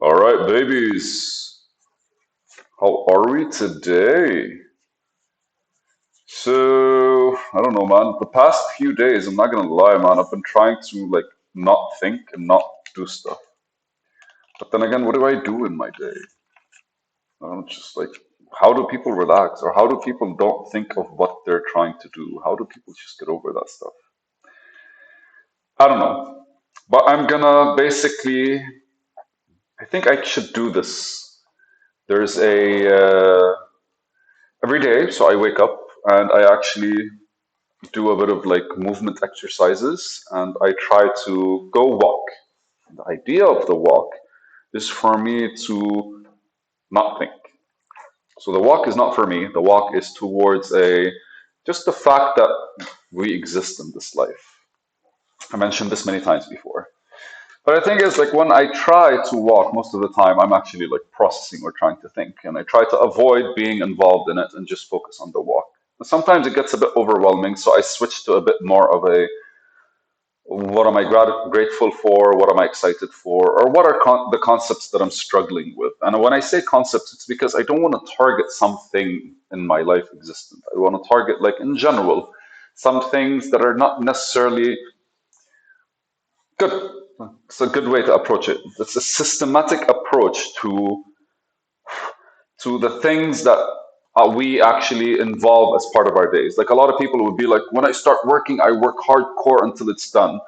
All right, babies. How are we today? So, I don't know, man. The past few days, I'm not gonna lie, man, I've been trying to not think and not do stuff. But then again, what do I do in my day? Just like, how do people relax, or how do people don't think of what they're trying to do? How do people just get over that stuff? I don't know. But I'm gonna basically, I think I should do this. There's every day, so I wake up and I actually do a bit of like movement exercises and I try to go walk. The idea of the walk is for me to not think. So the walk is not for me. The walk is towards a just the fact that we exist in this life. I mentioned this many times before. But I think it's like when I try to walk, most of the time I'm actually like processing or trying to think, and I try to avoid being involved in it and just focus on the walk. Sometimes it gets a bit overwhelming, so I switch to a bit more of a what am I grateful for, what am I excited for, or what are the concepts that I'm struggling with. And when I say concepts, it's because I don't want to target something in my life existent. I want to target, like in general, some things that are not necessarily good. It's a good way to approach it. It's a systematic approach to the things that we actually involve as part of our days. Like a lot of people would be like, when I start working, I work hardcore until it's done.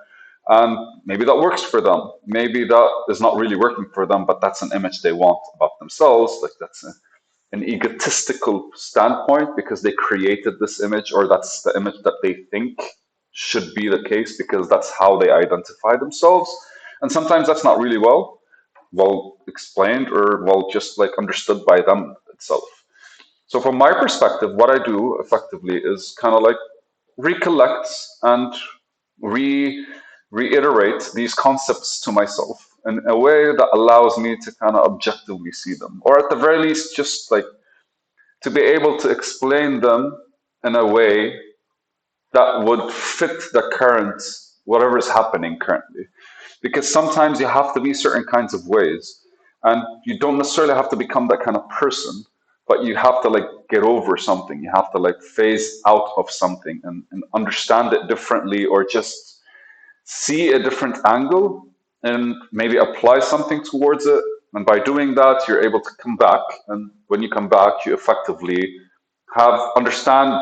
And maybe that works for them. Maybe that is not really working for them, but that's an image they want about themselves. Like that's an egotistical standpoint because they created this image, or that's the image that they think should be the case because that's how they identify themselves. And sometimes that's not really well explained or well just like understood by them itself. So from my perspective, what I do effectively is kind of like recollect and re reiterate these concepts to myself in a way that allows me to kind of objectively see them, or at the very least, just like to be able to explain them in a way that would fit the current whatever is happening currently. Because sometimes you have to be certain kinds of ways, and you don't necessarily have to become that kind of person, but you have to like get over something. You have to like phase out of something and understand it differently, or just see a different angle and maybe apply something towards it. And by doing that, you're able to come back. And when you come back, you effectively have understand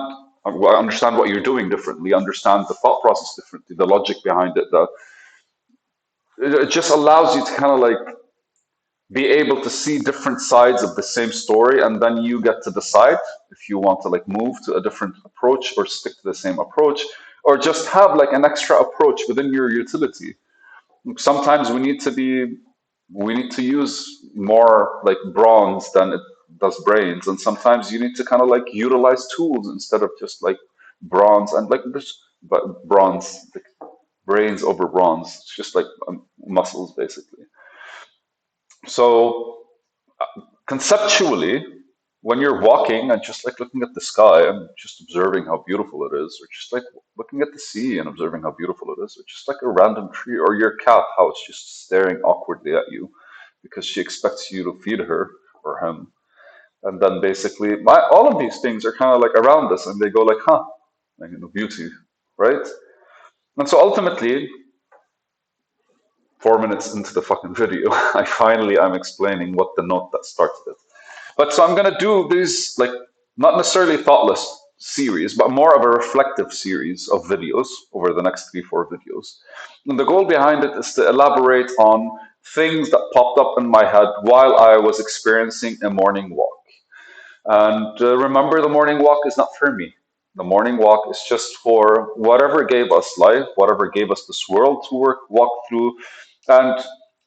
what you're doing differently, understand the thought process differently, the logic behind it. That it just allows you to kind of like be able to see different sides of the same story, and then you get to decide if you want to like move to a different approach or stick to the same approach, or just have like an extra approach within your utility. Sometimes we need to use more like bronze than it does brains, and sometimes you need to kind of like utilize tools instead of just like bronze and like this, but bronze like brains over bronze. It's just like muscles basically. So conceptually, when you're walking and just like looking at the sky and just observing how beautiful it is, or just like looking at the sea and observing how beautiful it is, or just like a random tree, or your cat how it's just staring awkwardly at you because she expects you to feed her or him. And then basically, all of these things are kind of like around us, and they go like, huh, like, beauty, right? And so ultimately, 4 minutes into the fucking video, I finally am explaining what the note that started it. But so I'm gonna do these like not necessarily thoughtless series, but more of a reflective series of videos over the next 3, 4 videos. And the goal behind it is to elaborate on things that popped up in my head while I was experiencing a morning walk. And remember, the morning walk is not for me. The morning walk is just for whatever gave us life, whatever gave us this world to walk through. And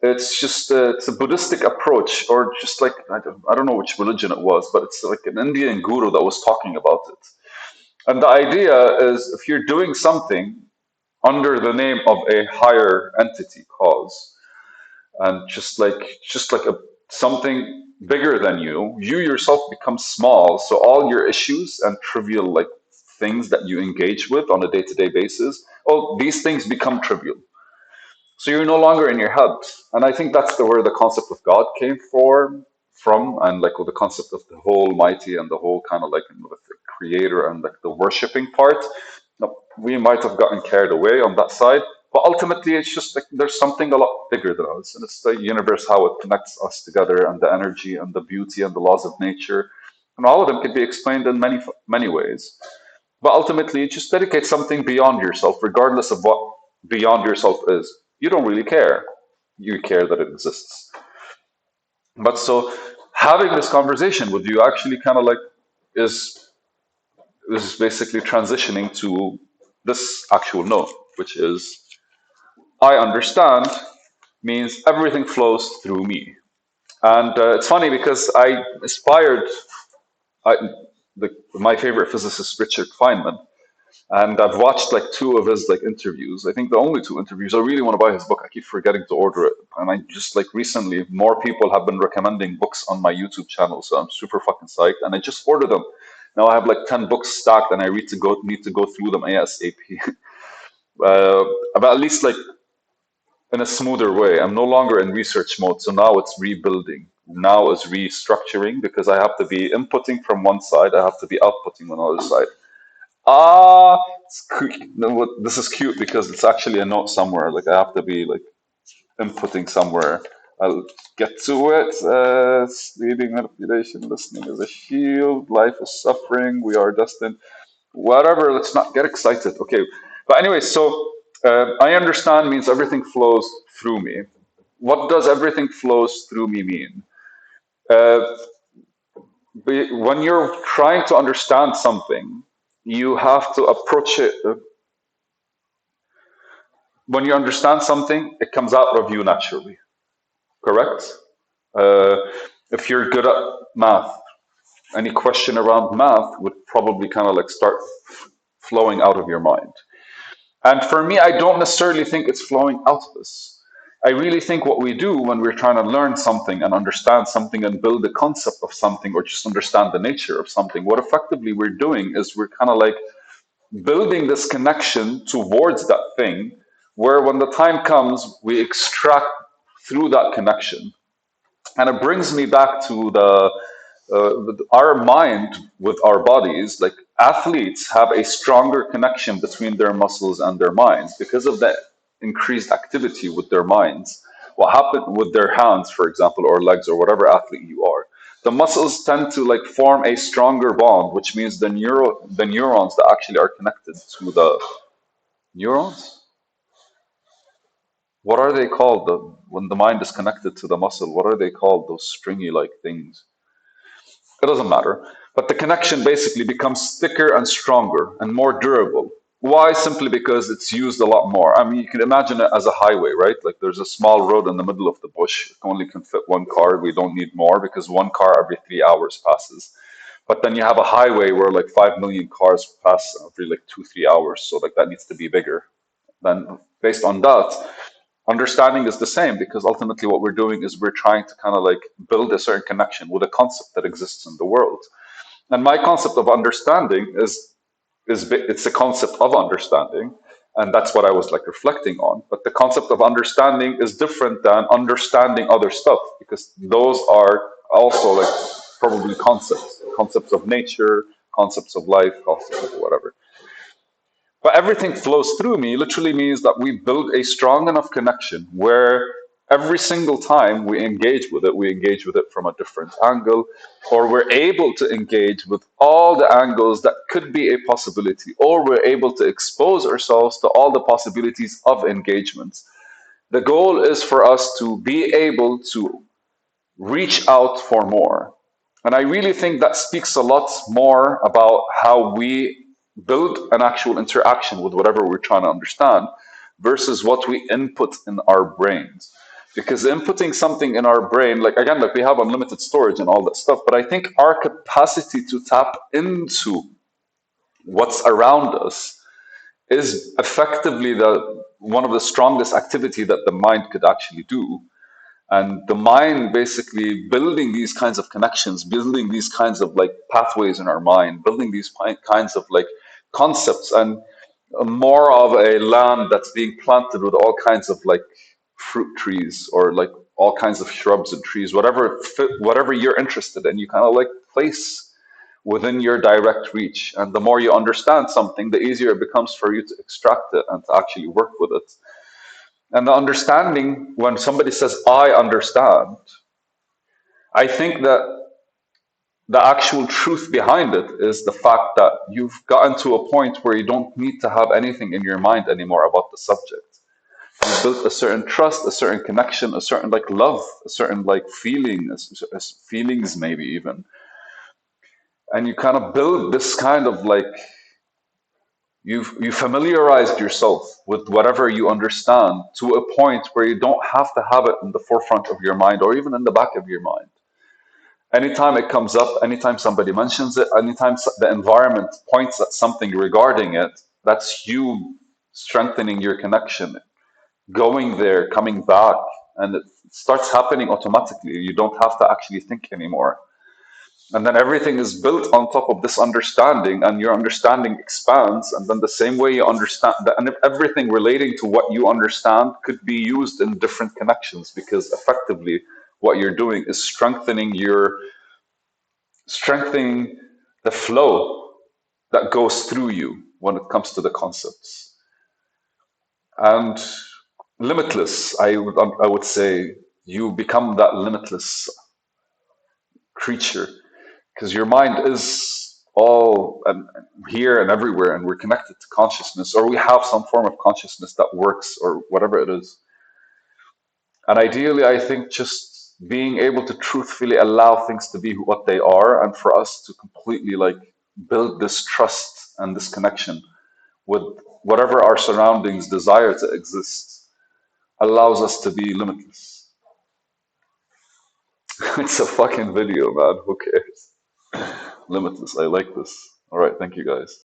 it's just it's a Buddhistic approach, or just like I don't know which religion it was, but it's like an Indian guru that was talking about it. And the idea is if you're doing something under the name of a higher entity cause, and just like a something bigger than you yourself become small, so all your issues and trivial like things that you engage with on a day-to-day basis, oh, these things become trivial. So you're no longer in your head. And I think that's where the concept of God came from, and like with the concept of the whole mighty and the whole kind of like, the creator and like the worshiping part. Now, we might have gotten carried away on that side, but ultimately it's just like there's something a lot bigger than us, and it's the universe, how it connects us together, and the energy and the beauty and the laws of nature, and all of them can be explained in many ways. But ultimately, just dedicate something beyond yourself, regardless of what beyond yourself is. You don't really care. You care that it exists. But so having this conversation with you actually kind of like is is basically transitioning to this actual note, which is I understand means everything flows through me. And it's funny because I inspired I, my favorite physicist, Richard Feynman. And I've watched like two of his like interviews. I think the only two interviews. I really want to buy his book. I keep forgetting to order it. And I just like recently, more people have been recommending books on my YouTube channel, so I'm super fucking psyched. And I just ordered them. Now I have like 10 books stacked, and I need to go through them ASAP. uh, but at least like in a smoother way. I'm no longer in research mode, so now it's rebuilding. Now it's restructuring because I have to be inputting from one side, I have to be outputting on the other side. Ah, it's cute. No, this is cute because it's actually a note somewhere. Like I have to be like inputting somewhere. I'll get to it. Sleeping, manipulation, listening is a shield. Life is suffering. We are destined. Whatever. Let's not get excited. Okay. But anyway, so I understand means everything flows through me. What does everything flows through me mean? Uh, when you're trying to understand something, you have to approach it. When you understand something, it comes out of you naturally, correct? Uh, if you're good at math, any question around math would probably kind of like start flowing out of your mind. And for me, I don't necessarily think it's flowing out of us. I really think what we do when we're trying to learn something and understand something and build the concept of something or just understand the nature of something, what effectively we're doing is we're kind of like building this connection towards that thing where when the time comes we extract through that connection. And it brings me back to the our mind with our bodies. Like athletes have a stronger connection between their muscles and their minds because of that increased activity with their minds. What happened with their hands, for example, or legs, or whatever athlete you are, the muscles tend to like form a stronger bond, which means the neurons that actually are connected to the neurons. What are they called? When the mind is connected to the muscle, what are they called? Those stringy like things. It doesn't matter. But the connection basically becomes thicker and stronger and more durable. Why? Simply because it's used a lot more. I mean, you can imagine it as a highway, right? Like there's a small road in the middle of the bush. It only can fit one car. We don't need more because one car every 3 hours passes. But then you have a highway where like 5 million cars pass every like 2, 3 hours. So like that needs to be bigger. Then based on that, understanding is the same because ultimately what we're doing is we're trying to kind of like build a certain connection with a concept that exists in the world. And my concept of understanding is it's a concept of understanding, and that's what I was like reflecting on. But the concept of understanding is different than understanding other stuff because those are also like probably concepts of nature, concepts of life, concepts of whatever. But everything flows through me literally means that we build a strong enough connection where every single time we engage with it from a different angle, or we're able to engage with all the angles that could be a possibility, or we're able to expose ourselves to all the possibilities of engagement. The goal is for us to be able to reach out for more. And I really think that speaks a lot more about how we build an actual interaction with whatever we're trying to understand versus what we input in our brains. Because inputting something in our brain, like again, like we have unlimited storage and all that stuff, but I think our capacity to tap into what's around us is effectively the one of the strongest activity that the mind could actually do. And the mind basically building these kinds of connections, building these kinds of like pathways in our mind, building these kinds of like concepts. And more of a land that's being planted with all kinds of like fruit trees or like all kinds of shrubs and trees, whatever fit, whatever you're interested in, you kind of like place within your direct reach. And the more you understand something, the easier it becomes for you to extract it and to actually work with it. And the understanding, when somebody says, I understand, I think that the actual truth behind it is the fact that you've gotten to a point where you don't need to have anything in your mind anymore about the subject. You've built a certain trust, a certain connection, a certain like love, a certain like feeling, feelings maybe even. And you kind of build this kind of like you familiarized yourself with whatever you understand to a point where you don't have to have it in the forefront of your mind or even in the back of your mind. Anytime it comes up, anytime somebody mentions it, anytime the environment points at something regarding it, that's you strengthening your connection, going there, coming back, and it starts happening automatically. You don't have to actually think anymore. And then everything is built on top of this understanding, and your understanding expands. And then the same way you understand that, and everything relating to what you understand could be used in different connections because effectively what you're doing is strengthening the flow that goes through you when it comes to the concepts. And limitless, I would say you become that limitless creature because your mind is all and here and everywhere, and we're connected to consciousness, or we have some form of consciousness that works, or whatever it is. And ideally, I think just being able to truthfully allow things to be what they are, and for us to completely like build this trust and this connection with whatever our surroundings desire to exist, allows us to be limitless. It's a fucking video, man. Who cares? Limitless. I like this. All right. Thank you, guys.